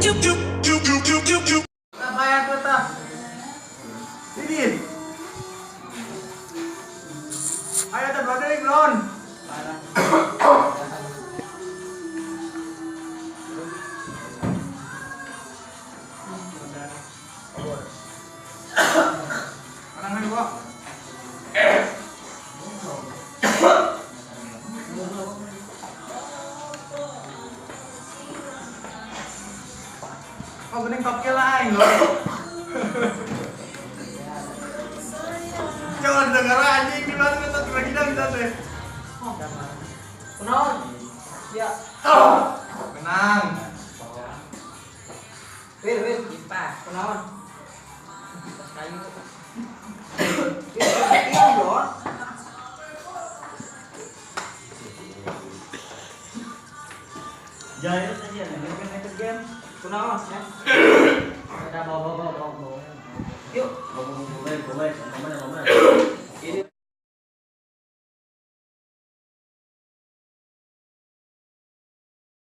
Apa ya kota? Didin. Ayo kita berdiri belum? Mana gua? Oh, bening kopi lain loh. Jangan dengar anjing di mana kita lagi dan deh. Penon. Ya. Menang. Wir, kipas. Penon. Kipas kayu. Iya, Bro. Jaya saja nih, kita game. Penon, ya. Ada bawa. Yuk. Boleh, mana.